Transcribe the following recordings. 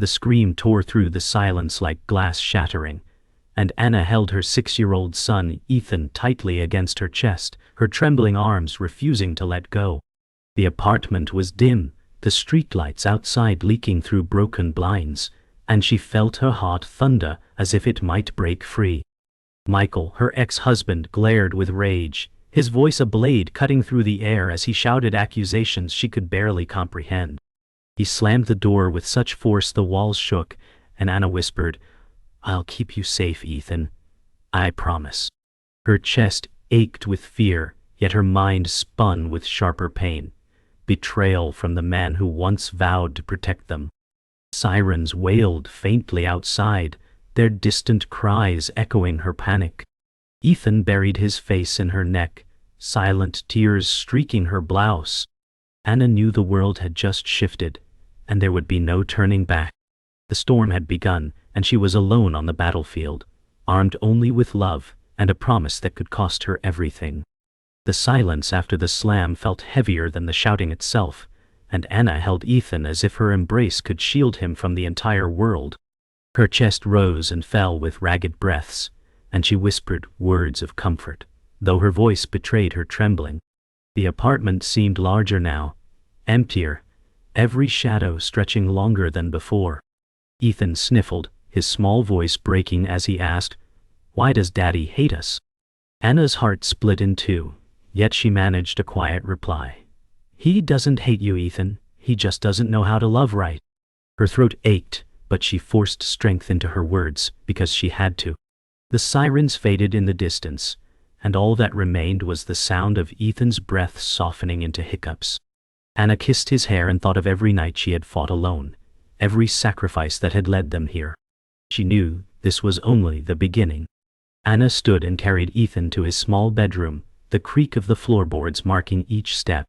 The scream tore through the silence like glass shattering, and Anna held her 6-year-old son, Ethan, tightly against her chest, her trembling arms refusing to let go. The apartment was dim, the streetlights outside leaking through broken blinds, and she felt her heart thunder as if it might break free. Michael, her ex-husband, glared with rage, his voice a blade cutting through the air as he shouted accusations she could barely comprehend. He slammed the door with such force the walls shook, and Anna whispered, "I'll keep you safe, Ethan. I promise." Her chest ached with fear, yet her mind spun with sharper pain. Betrayal from the man who once vowed to protect them. Sirens wailed faintly outside, their distant cries echoing her panic. Ethan buried his face in her neck, silent tears streaking her blouse. Anna knew the world had just shifted, and there would be no turning back. The storm had begun, and she was alone on the battlefield, armed only with love and a promise that could cost her everything. The silence after the slam felt heavier than the shouting itself, and Anna held Ethan as if her embrace could shield him from the entire world. Her chest rose and fell with ragged breaths, and she whispered words of comfort, though her voice betrayed her trembling. The apartment seemed larger now, emptier, every shadow stretching longer than before. Ethan sniffled, his small voice breaking as he asked, "Why does Daddy hate us?" Anna's heart split in two, yet she managed a quiet reply. "He doesn't hate you, Ethan. He just doesn't know how to love right." Her throat ached, but she forced strength into her words because she had to. The sirens faded in the distance, and all that remained was the sound of Ethan's breath softening into hiccups. Anna kissed his hair and thought of every night she had fought alone, every sacrifice that had led them here. She knew this was only the beginning. Anna stood and carried Ethan to his small bedroom, the creak of the floorboards marking each step.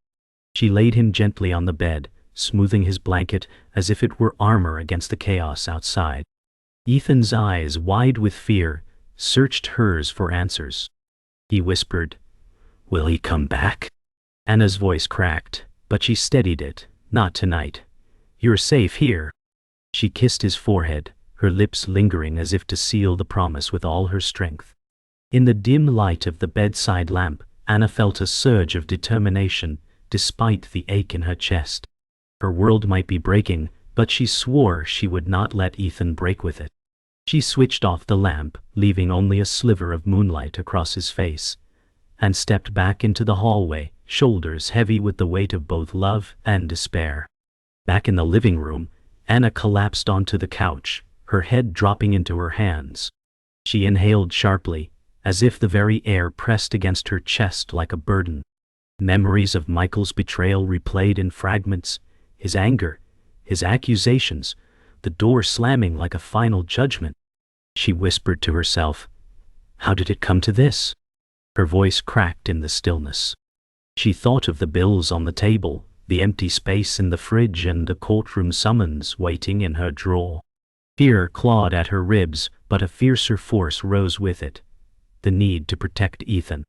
She laid him gently on the bed, smoothing his blanket as if it were armor against the chaos outside. Ethan's eyes, wide with fear, searched hers for answers. He whispered, "Will he come back?" Anna's voice cracked, but she steadied it. "Not tonight. You're safe here." She kissed his forehead, her lips lingering as if to seal the promise with all her strength. In the dim light of the bedside lamp, Anna felt a surge of determination, despite the ache in her chest. Her world might be breaking, but she swore she would not let Ethan break with it. She switched off the lamp, leaving only a sliver of moonlight across his face, and stepped back into the hallway, shoulders heavy with the weight of both love and despair. Back in the living room, Anna collapsed onto the couch, her head dropping into her hands. She inhaled sharply, as if the very air pressed against her chest like a burden. Memories of Michael's betrayal replayed in fragments, his anger, his accusations, the door slamming like a final judgment. She whispered to herself, "How did it come to this?" Her voice cracked in the stillness. She thought of the bills on the table, the empty space in the fridge, and the courtroom summons waiting in her drawer. Fear clawed at her ribs, but a fiercer force rose with it. The need to protect Ethan.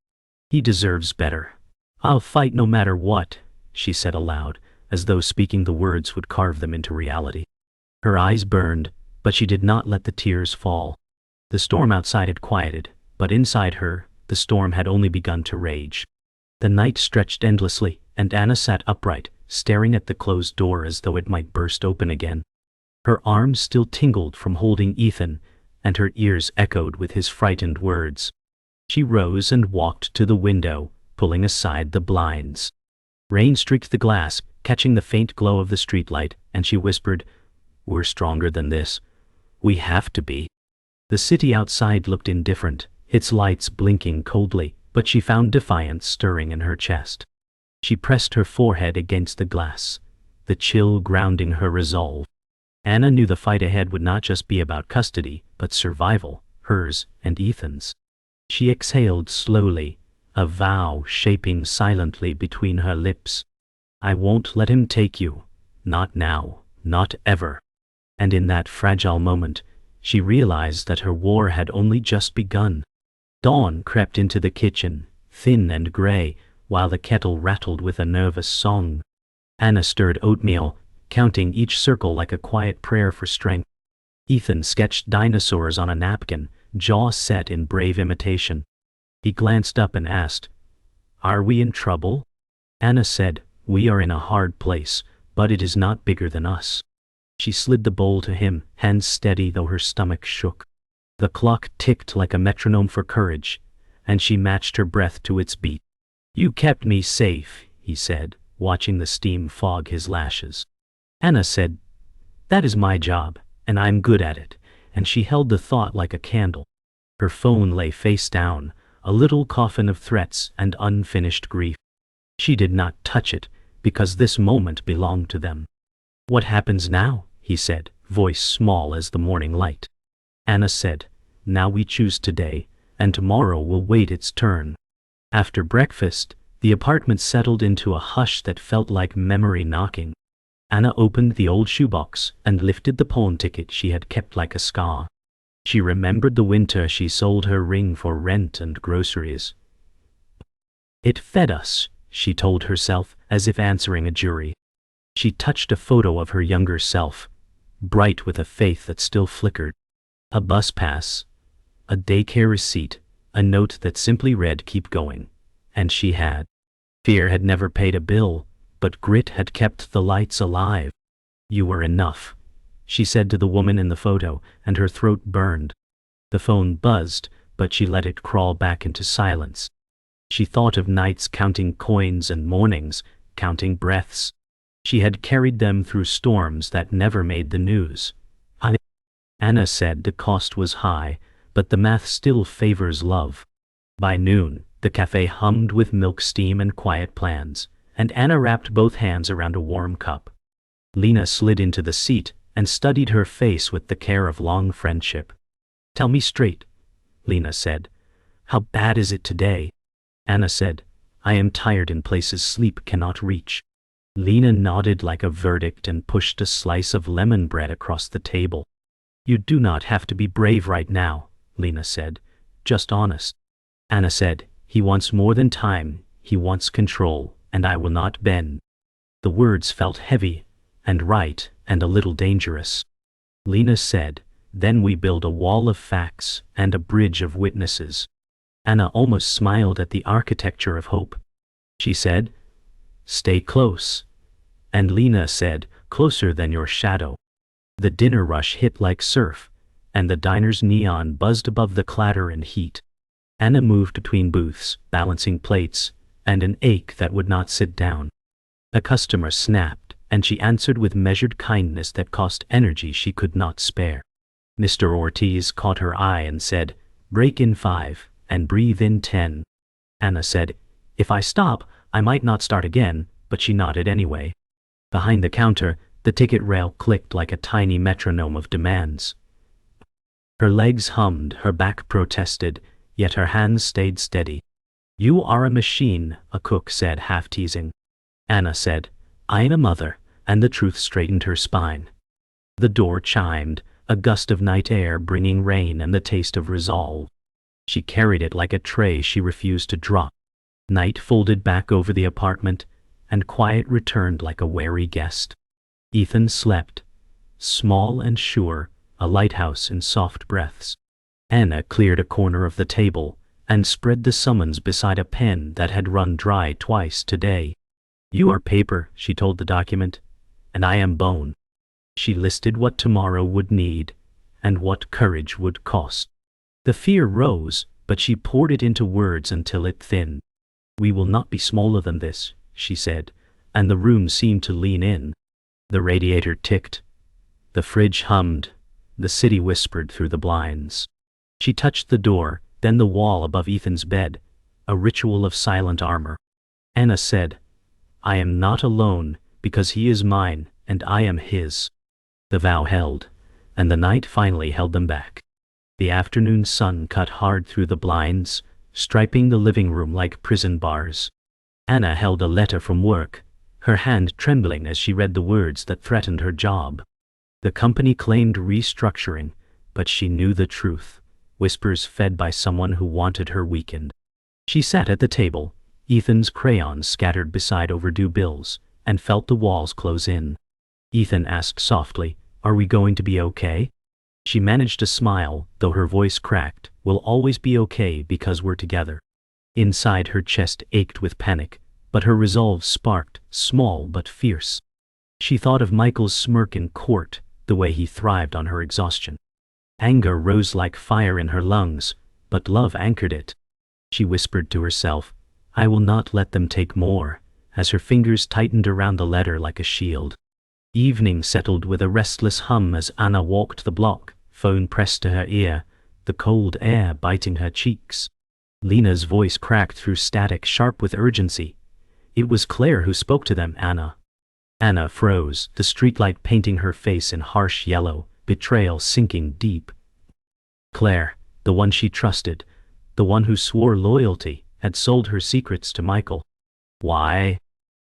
"He deserves better. I'll fight no matter what," she said aloud, as though speaking the words would carve them into reality. Her eyes burned, but she did not let the tears fall. The storm outside had quieted, but inside her, the storm had only begun to rage. The night stretched endlessly, and Anna sat upright, staring at the closed door as though it might burst open again. Her arms still tingled from holding Ethan, and her ears echoed with his frightened words. She rose and walked to the window, pulling aside the blinds. Rain streaked the glass, catching the faint glow of the streetlight, and she whispered, "We're stronger than this. We have to be." The city outside looked indifferent, its lights blinking coldly, but she found defiance stirring in her chest. She pressed her forehead against the glass, the chill grounding her resolve. Anna knew the fight ahead would not just be about custody, but survival, hers and Ethan's. She exhaled slowly, a vow shaping silently between her lips. "I won't let him take you. Not now, not ever." And in that fragile moment, she realized that her war had only just begun. Dawn crept into the kitchen, thin and gray, while the kettle rattled with a nervous song. Anna stirred oatmeal, counting each circle like a quiet prayer for strength. Ethan sketched dinosaurs on a napkin, jaw set in brave imitation. He glanced up and asked, "Are we in trouble?" Anna said, "We are in a hard place, but it is not bigger than us." She slid the bowl to him, hands steady though her stomach shook. The clock ticked like a metronome for courage, and she matched her breath to its beat. "You kept me safe," he said, watching the steam fog his lashes. Anna said, "That is my job, and I'm good at it," and she held the thought like a candle. Her phone lay face down, a little coffin of threats and unfinished grief. She did not touch it, because this moment belonged to them. "What happens now?" he said, voice small as the morning light. Anna said, "Now we choose today, and tomorrow will wait its turn." After breakfast, the apartment settled into a hush that felt like memory knocking. Anna opened the old shoebox and lifted the pawn ticket she had kept like a scar. She remembered the winter she sold her ring for rent and groceries. "It fed us," she told herself, as if answering a jury. She touched a photo of her younger self, bright with a faith that still flickered. A bus pass, a daycare receipt, a note that simply read, "Keep going." And she had. Fear had never paid a bill, but grit had kept the lights alive. "You were enough," she said to the woman in the photo, and her throat burned. The phone buzzed, but she let it crawl back into silence. She thought of nights counting coins and mornings, counting breaths. She had carried them through storms that never made the news. Anna said the cost was high, but the math still favors love. By noon, the cafe hummed with milk steam and quiet plans, and Anna wrapped both hands around a warm cup. Lena slid into the seat and studied her face with the care of long friendship. "Tell me straight," Lena said. "How bad is it today?" Anna said, "I am tired in places sleep cannot reach." Lena nodded like a verdict and pushed a slice of lemon bread across the table. "You do not have to be brave right now," Lena said, "just honest." Anna said, "He wants more than time, he wants control, and I will not bend." The words felt heavy, and right, and a little dangerous. Lena said, "Then we build a wall of facts and a bridge of witnesses." Anna almost smiled at the architecture of hope. She said, "Stay close." And Lena said, "Closer than your shadow." The dinner rush hit like surf, and the diner's neon buzzed above the clatter and heat. Anna moved between booths, balancing plates, and an ache that would not sit down. A customer snapped, and she answered with measured kindness that cost energy she could not spare. Mr. Ortiz caught her eye and said, "Break in 5, and breathe in 10. Anna said, "If I stop, I might not start again," but she nodded anyway. Behind the counter, the ticket rail clicked like a tiny metronome of demands. Her legs hummed, her back protested, yet her hands stayed steady. "You are a machine," a cook said, half teasing. Anna said, "I am a mother," and the truth straightened her spine. The door chimed, a gust of night air bringing rain and the taste of resolve. She carried it like a tray she refused to drop. Night folded back over the apartment, and quiet returned like a wary guest. Ethan slept, small and sure, a lighthouse in soft breaths. Anna cleared a corner of the table and spread the summons beside a pen that had run dry twice today. "You are paper," she told the document, "and I am bone." She listed what tomorrow would need and what courage would cost. The fear rose, but she poured it into words until it thinned. "We will not be smaller than this," she said, and the room seemed to lean in. The radiator ticked. The fridge hummed. The city whispered through the blinds. She touched the door, then the wall above Ethan's bed, a ritual of silent armor. Anna said, "I am not alone, because he is mine, and I am his." The vow held, and the night finally held them back. The afternoon sun cut hard through the blinds, striping the living room like prison bars. Anna held a letter from work, her hand trembling as she read the words that threatened her job. The company claimed restructuring, but she knew the truth, whispers fed by someone who wanted her weakened. She sat at the table, Ethan's crayons scattered beside overdue bills, and felt the walls close in. Ethan asked softly, "Are we going to be okay?" She managed to smile, though her voice cracked. "We'll always be okay because we're together." Inside her chest ached with panic, but her resolve sparked, small but fierce. She thought of Michael's smirk in court, the way he thrived on her exhaustion. Anger rose like fire in her lungs, but love anchored it. She whispered to herself, "I will not let them take more," as her fingers tightened around the letter like a shield. Evening settled with a restless hum as Anna walked the block, phone pressed to her ear, the cold air biting her cheeks. Lena's voice cracked through static, sharp with urgency. It was Claire who spoke to them. "Anna." Anna froze, the streetlight painting her face in harsh yellow, betrayal sinking deep. Claire, the one she trusted, the one who swore loyalty, had sold her secrets to Michael. "Why?"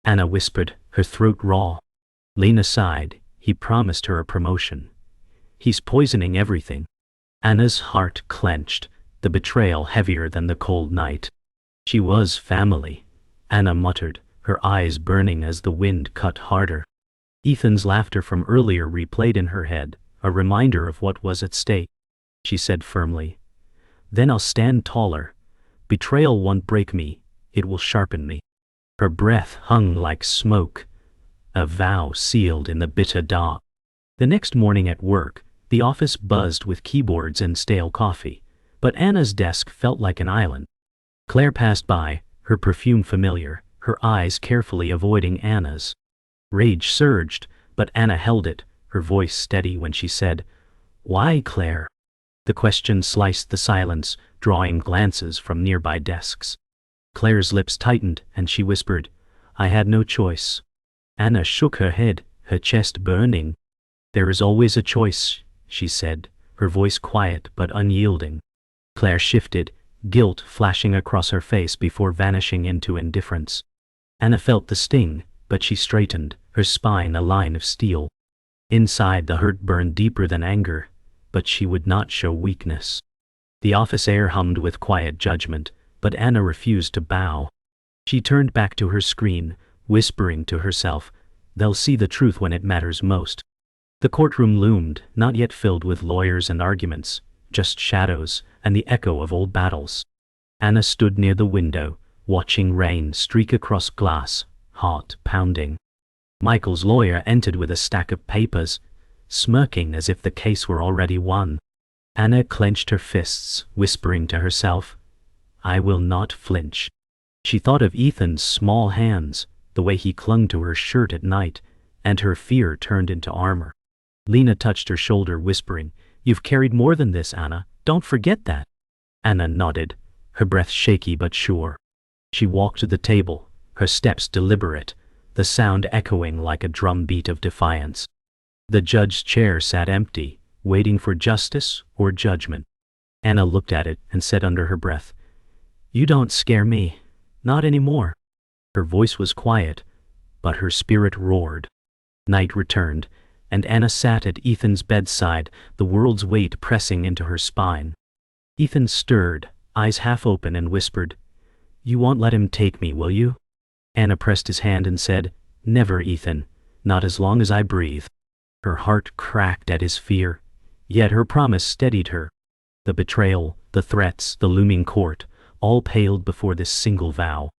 Anna whispered, her throat raw. Lena sighed. "He promised her a promotion. He's poisoning everything." Anna's heart clenched, the betrayal heavier than the cold night. "She was family," Anna muttered, her eyes burning as the wind cut harder. Ethan's laughter from earlier replayed in her head, a reminder of what was at stake. She said firmly, "Then I'll stand taller. Betrayal won't break me, it will sharpen me." Her breath hung like smoke, a vow sealed in the bitter dark. The next morning at work, the office buzzed with keyboards and stale coffee, but Anna's desk felt like an island. Claire passed by, her perfume familiar, her eyes carefully avoiding Anna's. Rage surged, but Anna held it, her voice steady when she said, "Why, Claire?" The question sliced the silence, drawing glances from nearby desks. Claire's lips tightened, and she whispered, "I had no choice." Anna shook her head, her chest burning. "There is always a choice," she said, her voice quiet but unyielding. Claire shifted, guilt flashing across her face before vanishing into indifference. Anna felt the sting, but she straightened, her spine a line of steel. Inside, the hurt burned deeper than anger, but she would not show weakness. The office air hummed with quiet judgment, but Anna refused to bow. She turned back to her screen, whispering to herself, "They'll see the truth when it matters most." The courtroom loomed, not yet filled with lawyers and arguments, just shadows and the echo of old battles. Anna stood near the window, watching rain streak across glass, heart pounding. Michael's lawyer entered with a stack of papers, smirking as if the case were already won. Anna clenched her fists, whispering to herself, "I will not flinch." She thought of Ethan's small hands, the way he clung to her shirt at night, and her fear turned into armor. Lena touched her shoulder, whispering, "You've carried more than this, Anna. Don't forget that." Anna nodded, her breath shaky but sure. She walked to the table, her steps deliberate, the sound echoing like a drumbeat of defiance. The judge's chair sat empty, waiting for justice or judgment. Anna looked at it and said under her breath, "You don't scare me, not anymore." Her voice was quiet, but her spirit roared. Night returned, and Anna sat at Ethan's bedside, the world's weight pressing into her spine. Ethan stirred, eyes half open, and whispered, "You won't let him take me, will you?" Anna pressed his hand and said, "Never, Ethan, not as long as I breathe." Her heart cracked at his fear, yet her promise steadied her. The betrayal, the threats, the looming court, all paled before this single vow.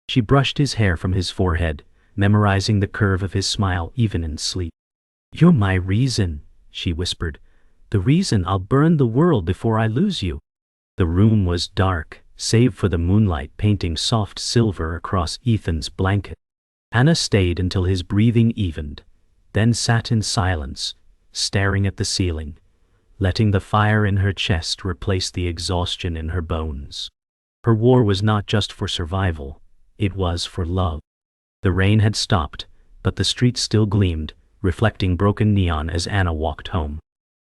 She brushed his hair from his forehead, memorizing the curve of his smile even in sleep. "You're my reason," she whispered, "the reason I'll burn the world before I lose you." The room was dark, save for the moonlight painting soft silver across Ethan's blanket. Anna stayed until his breathing evened, then sat in silence, staring at the ceiling, letting the fire in her chest replace the exhaustion in her bones. Her war was not just for survival, it was for love. The rain had stopped, but the streets still gleamed, reflecting broken neon as Anna walked home.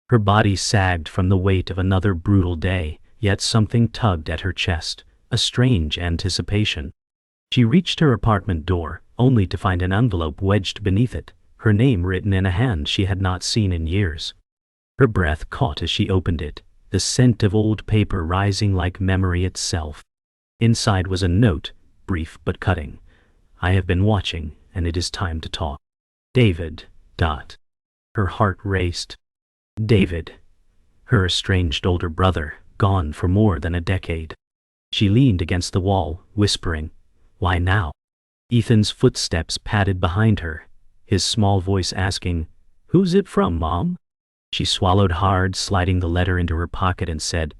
Her body sagged from the weight of another brutal day, yet something tugged at her chest, a strange anticipation. She reached her apartment door, only to find an envelope wedged beneath it, her name written in a hand she had not seen in years. Her breath caught as she opened it, the scent of old paper rising like memory itself. Inside was a note, brief but cutting. "I have been watching, and it is time to talk. David, Her heart raced. David, her estranged older brother, gone for more than a decade. She leaned against the wall, whispering, "Why now?" Ethan's footsteps padded behind her, his small voice asking, "Who's it from, Mom?" She swallowed hard, sliding the letter into her pocket, and said,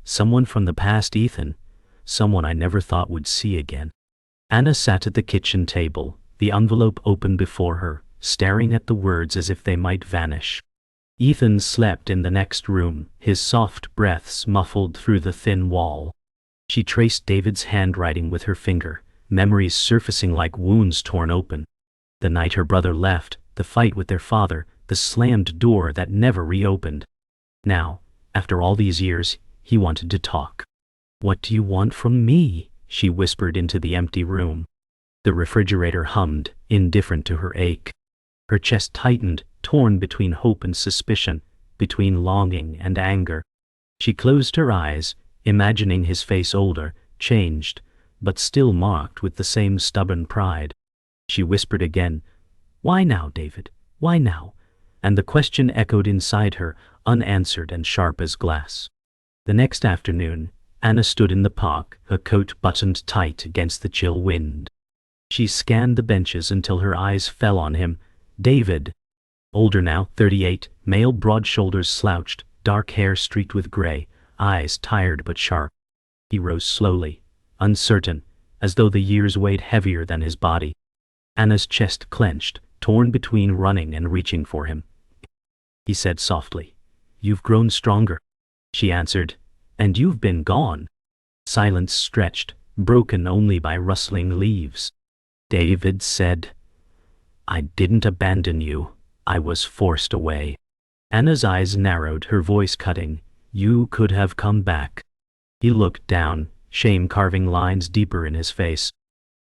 "Someone from the past, Ethan. Someone I never thought would see again." Anna sat at the kitchen table, the envelope open before her, staring at the words as if they might vanish. Ethan slept in the next room, his soft breaths muffled through the thin wall. She traced David's handwriting with her finger, memories surfacing like wounds torn open. The night her brother left, the fight with their father, the slammed door that never reopened. Now, after all these years, he wanted to talk. "What do you want from me?" she whispered into the empty room. The refrigerator hummed, indifferent to her ache. Her chest tightened, torn between hope and suspicion, between longing and anger. She closed her eyes, imagining his face older, changed, but still marked with the same stubborn pride. She whispered again, "Why now, David? Why now?" And the question echoed inside her, unanswered and sharp as glass. The next afternoon, Anna stood in the park, her coat buttoned tight against the chill wind. She scanned the benches until her eyes fell on him. David, older now, 38, male, broad shoulders slouched, dark hair streaked with gray, eyes tired but sharp. He rose slowly, uncertain, as though the years weighed heavier than his body. Anna's chest clenched, torn between running and reaching for him. He said softly, "You've grown stronger." She answered, "And you've been gone." Silence stretched, broken only by rustling leaves. David said, "I didn't abandon you. I was forced away." Anna's eyes narrowed, her voice cutting. "You could have come back." He looked down, shame carving lines deeper in his face.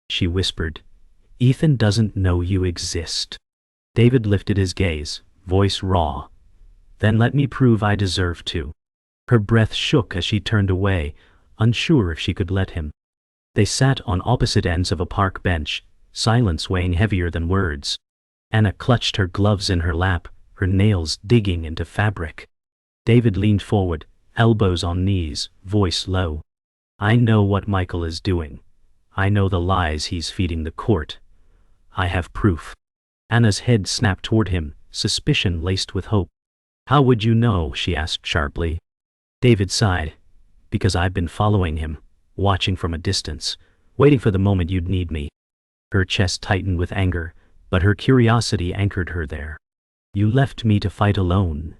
She whispered, "Ethan doesn't know you exist." David lifted his gaze, voice raw. "Then let me prove I deserve to." Her breath shook as she turned away, unsure if she could let him. They sat on opposite ends of a park bench, silence weighing heavier than words. Anna clutched her gloves in her lap, her nails digging into fabric. David leaned forward, elbows on knees, voice low. "I know what Michael is doing. I know the lies he's feeding the court. I have proof." Anna's head snapped toward him, suspicion laced with hope. "How would you know?" she asked sharply. David sighed. "Because I've been following him, watching from a distance, waiting for the moment you'd need me." Her chest tightened with anger, but her curiosity anchored her there. "You left me to fight alone.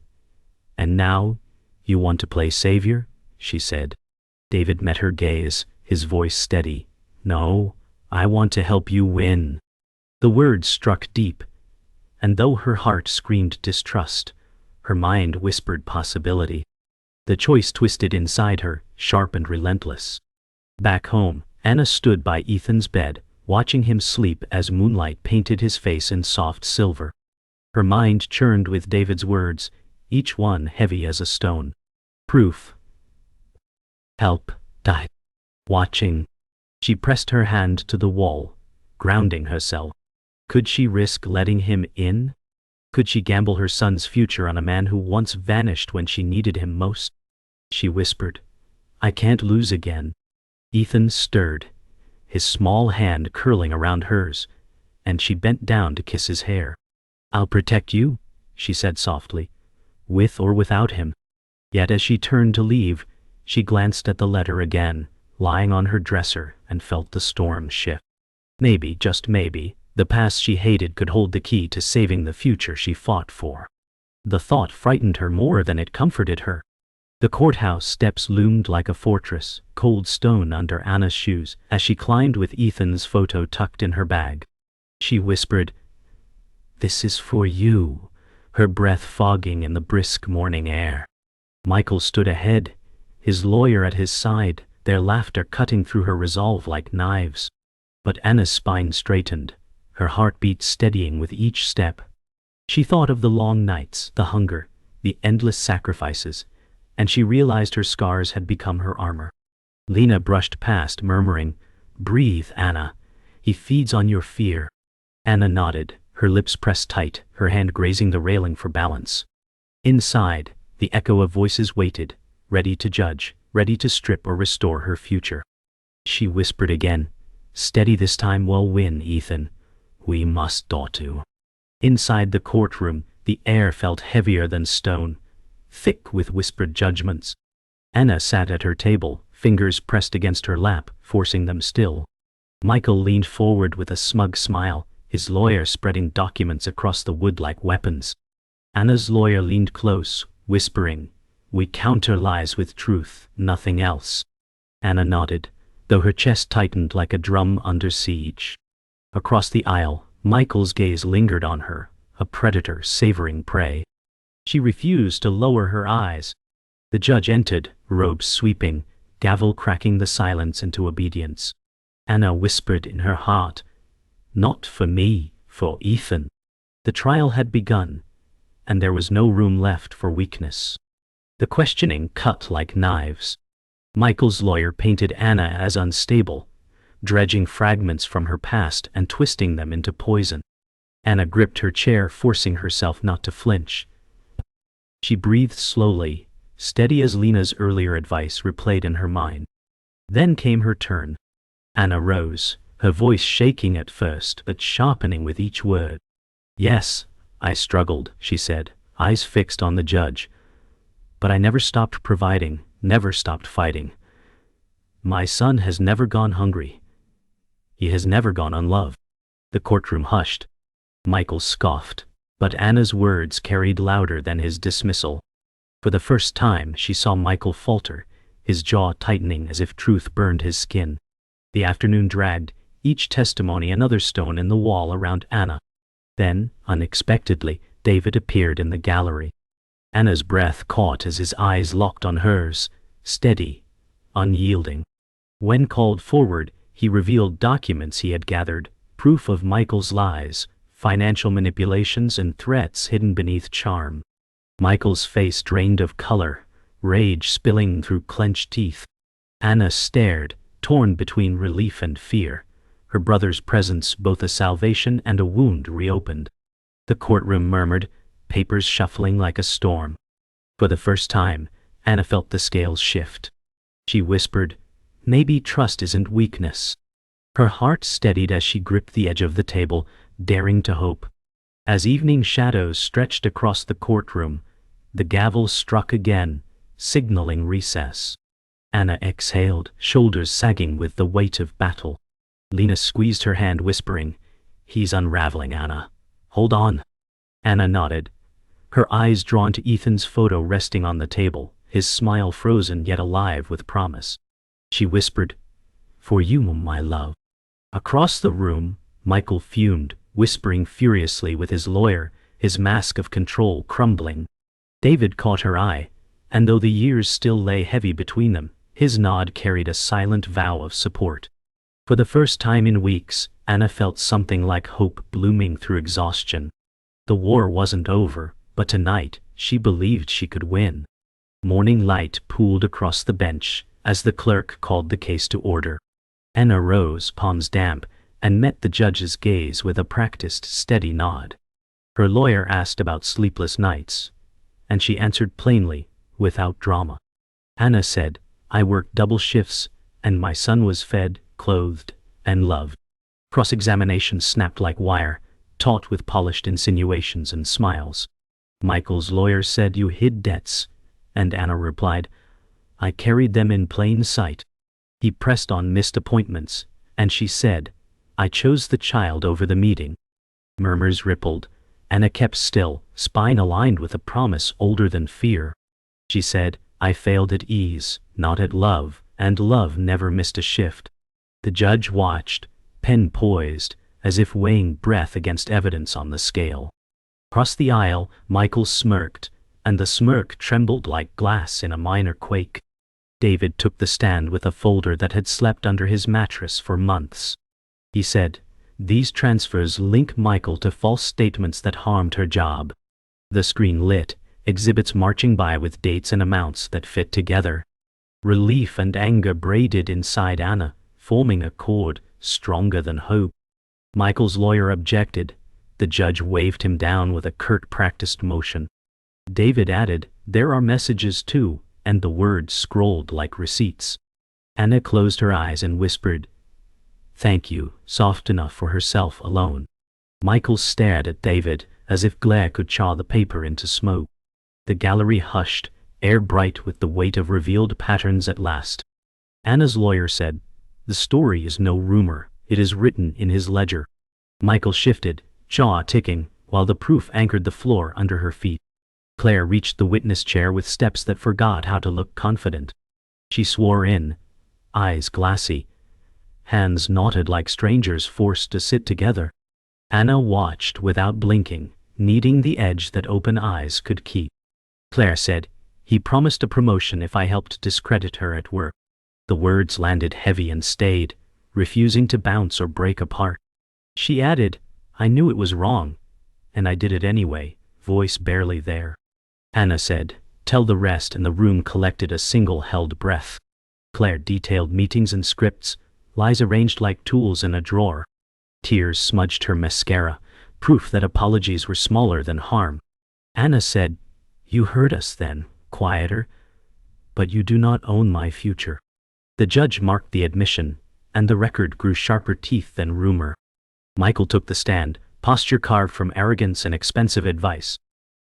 And now, you want to play savior?" she said. David met her gaze, his voice steady. "No, I want to help you win." The words struck deep, and though her heart screamed distrust, her mind whispered possibility. The choice twisted inside her, sharp and relentless. Back home, Anna stood by Ethan's bed, watching him sleep as moonlight painted his face in soft silver. Her mind churned with David's words, each one heavy as a stone. Proof. Help. Die. Watching. She pressed her hand to the wall, grounding herself. Could she risk letting him in? Could she gamble her son's future on a man who once vanished when she needed him most? She whispered, "I can't lose again." Ethan stirred, his small hand curling around hers, and she bent down to kiss his hair. "I'll protect you," she said softly, "with or without him." Yet as she turned to leave, she glanced at the letter again, lying on her dresser, and felt the storm shift. Maybe, just maybe, the past she hated could hold the key to saving the future she fought for. The thought frightened her more than it comforted her. The courthouse steps loomed like a fortress, cold stone under Anna's shoes, as she climbed with Ethan's photo tucked in her bag. She whispered, "This is for you," her breath fogging in the brisk morning air. Michael stood ahead, his lawyer at his side, their laughter cutting through her resolve like knives. But Anna's spine straightened, her heartbeat steadying with each step. She thought of the long nights, the hunger, the endless sacrifices, and she realized her scars had become her armor. Lena brushed past, murmuring, "Breathe, Anna. He feeds on your fear." Anna nodded, her lips pressed tight, her hand grazing the railing for balance. Inside, the echo of voices waited, ready to judge, ready to strip or restore her future. She whispered again, "Steady this time, we'll win, Ethan. We must do." Inside the courtroom, the air felt heavier than stone, thick with whispered judgments. Anna sat at her table, fingers pressed against her lap, forcing them still. Michael leaned forward with a smug smile, his lawyer spreading documents across the wood like weapons. Anna's lawyer leaned close, whispering, "We counter lies with truth, nothing else." Anna nodded, though her chest tightened like a drum under siege. Across the aisle, Michael's gaze lingered on her, a predator savoring prey. She refused to lower her eyes. The judge entered, robes sweeping, gavel cracking the silence into obedience. Anna whispered in her heart, "Not for me, for Ethan." The trial had begun, and there was no room left for weakness. The questioning cut like knives. Michael's lawyer painted Anna as unstable, dredging fragments from her past and twisting them into poison. Anna gripped her chair, forcing herself not to flinch. She breathed slowly, steady as Lena's earlier advice replayed in her mind. Then came her turn. Anna rose, her voice shaking at first but sharpening with each word. "Yes, I struggled," she said, eyes fixed on the judge. "But I never stopped providing, never stopped fighting. My son has never gone hungry. He has never gone unloved." The courtroom hushed. Michael scoffed, but Anna's words carried louder than his dismissal. For the first time, she saw Michael falter, his jaw tightening as if truth burned his skin. The afternoon dragged, each testimony another stone in the wall around Anna. Then, unexpectedly, David appeared in the gallery. Anna's breath caught as his eyes locked on hers, steady, unyielding. When called forward, he revealed documents he had gathered, proof of Michael's lies, financial manipulations and threats hidden beneath charm. Michael's face drained of color, rage spilling through clenched teeth. Anna stared, torn between relief and fear, her brother's presence both a salvation and a wound reopened. The courtroom murmured, papers shuffling like a storm. For the first time, Anna felt the scales shift. She whispered, "Maybe trust isn't weakness." Her heart steadied as she gripped the edge of the table, daring to hope. As evening shadows stretched across the courtroom, the gavel struck again, signaling recess. Anna exhaled, shoulders sagging with the weight of battle. Lena squeezed her hand, whispering, "He's unraveling, Anna. Hold on." Anna nodded, her eyes drawn to Ethan's photo resting on the table, his smile frozen yet alive with promise. She whispered, "For you, my love." Across the room, Michael fumed, whispering furiously with his lawyer, his mask of control crumbling. David caught her eye, and though the years still lay heavy between them, his nod carried a silent vow of support. For the first time in weeks, Anna felt something like hope blooming through exhaustion. The war wasn't over, but tonight, she believed she could win. Morning light pooled across the bench as the clerk called the case to order. Anna rose, palms damp, and met the judge's gaze with a practiced, steady nod. Her lawyer asked about sleepless nights, and she answered plainly, without drama. Anna said, "I worked double shifts, and my son was fed, clothed, and loved." Cross-examination snapped like wire, taut with polished insinuations and smiles. Michael's lawyer said, "You hid debts," and Anna replied, "I carried them in plain sight." He pressed on missed appointments, and she said, "I chose the child over the meeting." Murmurs rippled. Anna kept still, spine aligned with a promise older than fear. She said, "I failed at ease, not at love, and love never missed a shift." The judge watched, pen poised, as if weighing breath against evidence on the scale. Across the aisle, Michael smirked, and the smirk trembled like glass in a minor quake. David took the stand with a folder that had slept under his mattress for months. He said, "These transfers link Michael to false statements that harmed her job." The screen lit, exhibits marching by with dates and amounts that fit together. Relief and anger braided inside Anna, forming a cord stronger than hope. Michael's lawyer objected, The judge waved him down with a curt practiced motion. David added, "There are messages too," and the words scrolled like receipts. Anna closed her eyes and whispered, "Thank you," soft enough for herself alone. Michael stared at David, as if glare could chaw the paper into smoke. The gallery hushed, air bright with the weight of revealed patterns at last. Anna's lawyer said, "The story is no rumor, it is written in his ledger." Michael shifted, jaw ticking, while the proof anchored the floor under her feet. Claire reached the witness chair with steps that forgot how to look confident. She swore in, eyes glassy, hands knotted like strangers forced to sit together. Anna watched without blinking, needing the edge that open eyes could keep. Claire said, "He promised a promotion if I helped discredit her at work." The words landed heavy and stayed, refusing to bounce or break apart. She added, "I knew it was wrong, and I did it anyway," voice barely there. Anna said, "Tell the rest," and the room collected a single held breath. Claire detailed meetings and scripts, lies arranged like tools in a drawer. Tears smudged her mascara, proof that apologies were smaller than harm. Anna said, "You heard us then," quieter, "but you do not own my future." The judge marked the admission, and the record grew sharper teeth than rumor. Michael took the stand, posture carved from arrogance and expensive advice.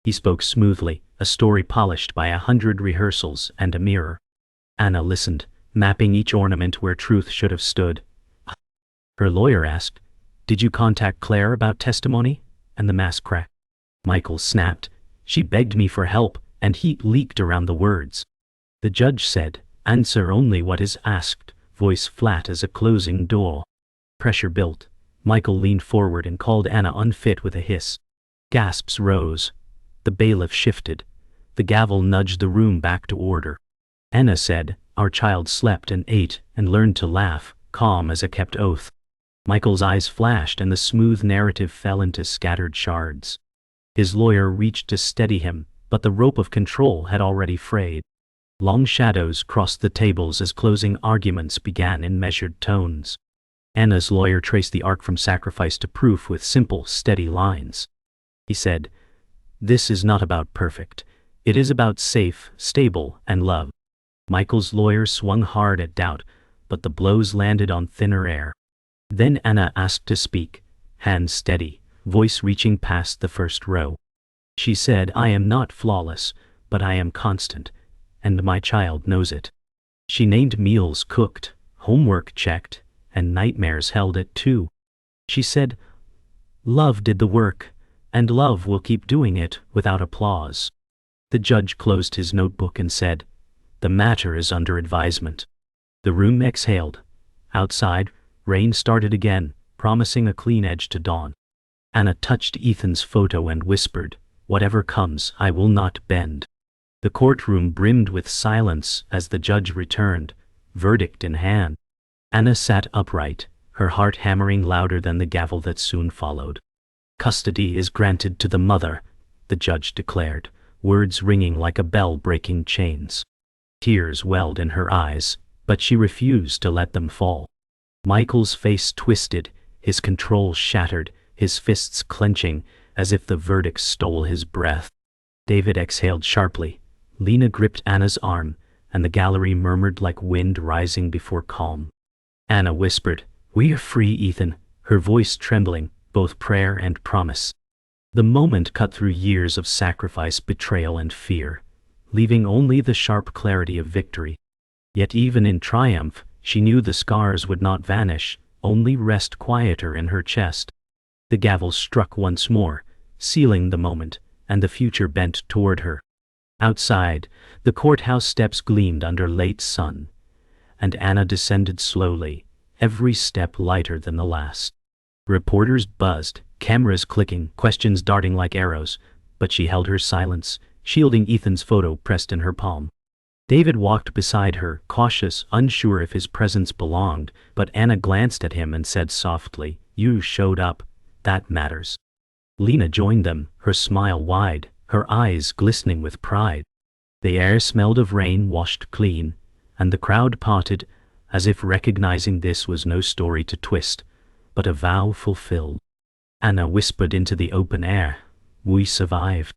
He spoke smoothly, a story polished by 100 rehearsals and a mirror. Anna listened, mapping each ornament where truth should have stood. Her lawyer asked, "Did you contact Claire about testimony?" And the mask cracked. Michael snapped, "She begged me for help," and heat leaked around the words. The judge said, "Answer only what is asked," voice flat as a closing door. Pressure built. Michael leaned forward and called Anna unfit with a hiss. Gasps rose. The bailiff shifted. The gavel nudged the room back to order. Anna said, "Our child slept and ate and learned to laugh," calm as a kept oath. Michael's eyes flashed and the smooth narrative fell into scattered shards. His lawyer reached to steady him, but the rope of control had already frayed. Long shadows crossed the tables as closing arguments began in measured tones. Anna's lawyer traced the arc from sacrifice to proof with simple, steady lines. He said, "This is not about perfect. It is about safe, stable, and love." Michael's lawyer swung hard at doubt, but the blows landed on thinner air. Then Anna asked to speak, hands steady, voice reaching past the first row. She said, "I am not flawless, but I am constant, and my child knows it." She named meals cooked, homework checked, and nightmares held at 2. She said, "Love did the work, and love will keep doing it," without applause. The judge closed his notebook and said, "The matter is under advisement." The room exhaled. Outside, rain started again, promising a clean edge to dawn. Anna touched Ethan's photo and whispered, "Whatever comes, I will not bend." The courtroom brimmed with silence as the judge returned, verdict in hand. Anna sat upright, her heart hammering louder than the gavel that soon followed. "Custody is granted to the mother," the judge declared, words ringing like a bell breaking chains. Tears welled in her eyes, but she refused to let them fall. Michael's face twisted, his control shattered, his fists clenching, as if the verdict stole his breath. David exhaled sharply. Lena gripped Anna's arm, and the gallery murmured like wind rising before calm. Anna whispered, "We are free, Ethan," her voice trembling, both prayer and promise. The moment cut through years of sacrifice, betrayal, and fear, leaving only the sharp clarity of victory. Yet even in triumph, she knew the scars would not vanish, only rest quieter in her chest. The gavel struck once more, sealing the moment, and the future bent toward her. Outside, the courthouse steps gleamed under late sun, and Anna descended slowly, every step lighter than the last. Reporters buzzed, cameras clicking, questions darting like arrows, but she held her silence, shielding Ethan's photo pressed in her palm. David walked beside her, cautious, unsure if his presence belonged, but Anna glanced at him and said softly, "You showed up. That matters." Lena joined them, her smile wide, her eyes glistening with pride. The air smelled of rain washed clean, and the crowd parted, as if recognizing this was no story to twist, but a vow fulfilled. Anna whispered into the open air. We survived.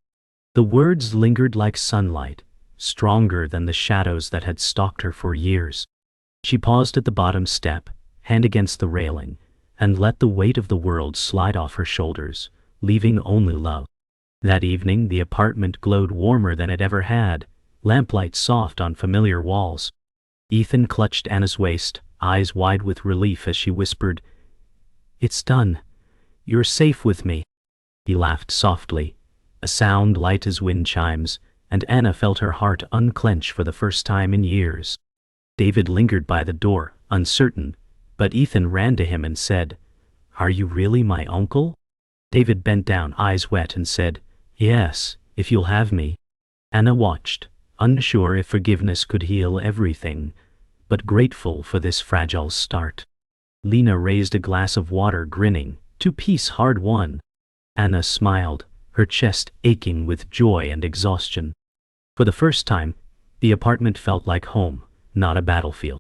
The words lingered like sunlight, stronger than the shadows that had stalked her for years. She paused at the bottom step, hand against the railing, and let the weight of the world slide off her shoulders, leaving only love. That evening the apartment glowed warmer than it ever had, lamplight soft on familiar walls. Ethan clutched Anna's waist, eyes wide with relief as she whispered, "It's done. You're safe with me." He laughed softly, a sound light as wind chimes, and Anna felt her heart unclench for the first time in years. David lingered by the door, uncertain, but Ethan ran to him and said, "Are you really my uncle?" David bent down, eyes wet, and said, "Yes, if you'll have me." Anna watched, unsure if forgiveness could heal everything, but grateful for this fragile start. Lena raised a glass of water, grinning, "2-piece hard one." Anna smiled, her chest aching with joy and exhaustion. For the first time, the apartment felt like home, not a battlefield.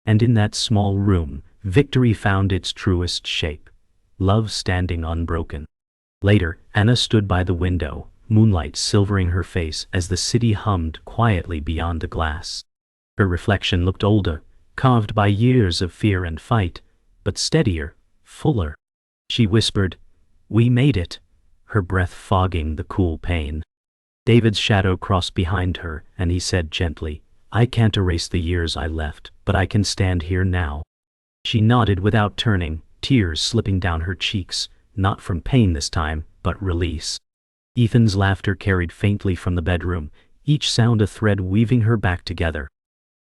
And in that small room, victory found its truest shape, love standing unbroken. Later, Anna stood by the window, moonlight silvering her face as the city hummed quietly beyond the glass. Her reflection looked older, carved by years of fear and fight, but steadier, fuller. She whispered, "We made it," her breath fogging the cool pain. David's shadow crossed behind her, and he said gently, "I can't erase the years I left, but I can stand here now." She nodded without turning, tears slipping down her cheeks, not from pain this time, but release. Ethan's laughter carried faintly from the bedroom, each sound a thread weaving her back together.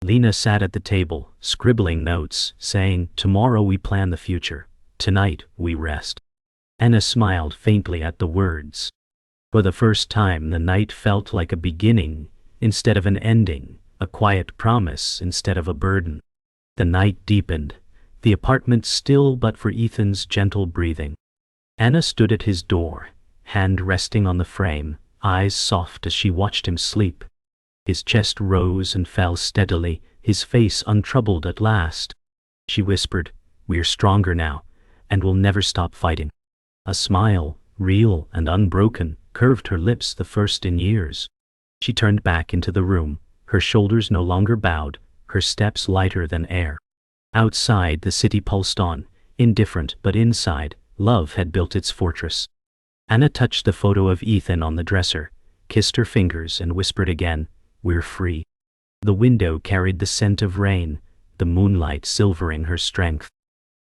Lena sat at the table, scribbling notes, saying, "Tomorrow we plan the future. Tonight we rest." Anna smiled faintly at the words. For the first time the night felt like a beginning instead of an ending, a quiet promise instead of a burden. The night deepened, the apartment still but for Ethan's gentle breathing. Anna stood at his door, hand resting on the frame, eyes soft as she watched him sleep. His chest rose and fell steadily, his face untroubled at last. She whispered, "We're stronger now, and we'll never stop fighting." A smile, real and unbroken, curved her lips, the first in years. She turned back into the room, her shoulders no longer bowed, her steps lighter than air. Outside the city pulsed on, indifferent, but inside, love had built its fortress. Anna touched the photo of Ethan on the dresser, kissed her fingers and whispered again, "We're free." The window carried the scent of rain, the moonlight silvering her strength.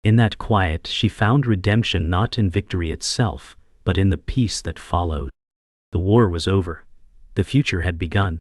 In that quiet she found redemption not in victory itself, but in the peace that followed. The war was over. The future had begun.